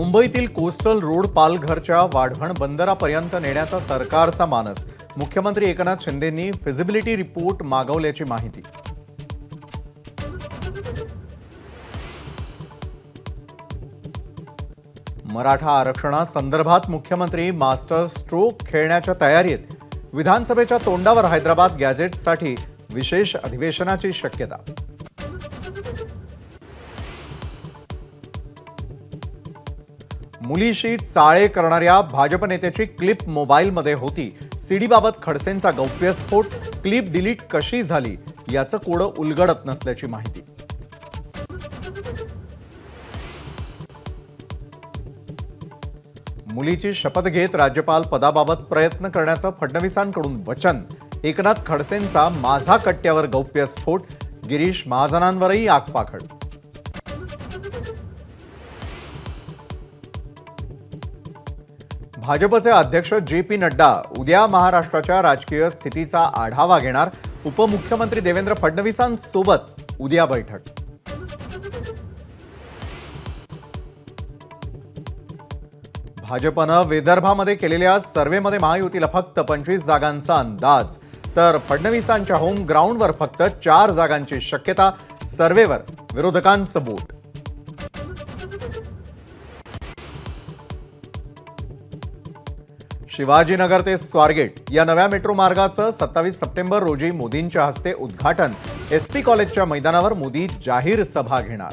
मुंबईतील coastal road पालघरच्या वाढवण बंदरापर्यंत नेण्याचा सरकारचा मानस। मुख्यमंत्री एकनाथ शिंदेंनी फिजिबिलिटी रिपोर्ट मागवल्याची माहिती। मराठा आरक्षणासंदर्भात मुख्यमंत्री मास्टर स्ट्रोक खेळण्याच्या तयारीत। विधानसभेच्या तोंडावर हैदराबाद गॅझेटसाठी विशेष अधिवेशनाची शक्यता। मुलीशी चाळे करणाऱ्या भाजप नेत्याची क्लिप मोबाईलमध्ये होती। सीडीबाबत खडसेंचा गौप्यस्फोट, क्लिप डिलीट कशी झाली याचं कोडं उलगडत नसल्याची माहिती। मुलीची शपथ घेत राज्यपाल पदाबाबत प्रयत्न करण्याचं फडणवीसांकडून वचन। एकनाथ खडसेंचा माझा कट्ट्यावर गौप्यस्फोट, गिरीश महाजनांवरही आगपाखड। भाजपचे अध्यक्ष जे.पी. नड्डा उद्या महाराष्ट्राच्या राजकीय स्थितीचा आढावा घेणार। उपमुख्यमंत्री देवेंद्र फडणवीसांसोबत उद्या बैठक। भाजपनं विदर्भामध्ये केलेल्या सर्व्हेमध्ये महायुतीला फक्त 25 जागांचा अंदाज, तर फडणवीसांच्या होम ग्राउंडवर फक्त 4 जागांची शक्यता। सर्व्हेवर विरोधकांचं बोट। शिवाजीनगर ते स्वारगेट या नव्या मेट्रो मार्गाचं 27 सप्टेंबर रोजी मोदींच्या हस्ते उद्घाटन। एसपी कॉलेजच्या मैदानावर मोदी जाहीर सभा घेणार।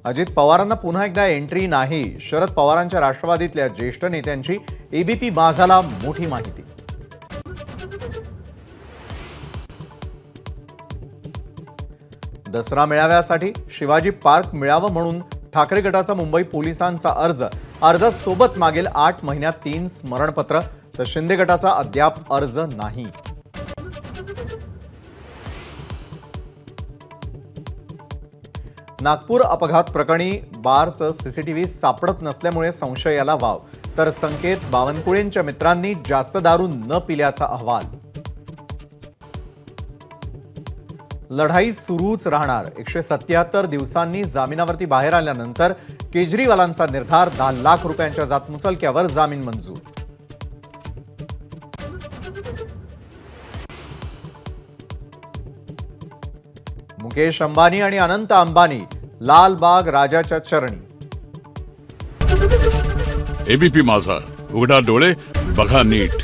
अजित पवारांना पुन्हा एकदा एंट्री नाही। शरद पवारांच्या राष्ट्रवादीतल्या ज्येष्ठ नेत्यांची एबीपी माझाला मोठी माहिती। दसरा मेळाव्यासाठी शिवाजी पार्क मिळावं म्हणून ठाकरे गटाचा मुंबई पोलिसांचा अर्ज। अर्जासोबत मागेल 8 महिन्यात 3 स्मरणपत्र, तर शिंदे गटाचा अद्याप अर्ज नाही। नागपूर अपघात प्रकरणी बारचं सीसीटीव्ही सापडत नसल्यामुळे संशयाला वाव, तर संकेत बावनकुळेंच्या मित्रांनी जास्त दारू न पिल्याचा अहवाल। लढाई सुरूच राहणार। 177 दिवसांनी जामिनावरती बाहेर आल्यानंतर केजरीवालांचा निर्धार। 10 लाख रुपयांच्या जातमुचलक्यावर जामीन मंजूर। मुकेश अंबानी आणि अनंत अंबानी लालबाग राजाच्या चरणी। एबीपी माझा, उघडा डोळे बघा नीट।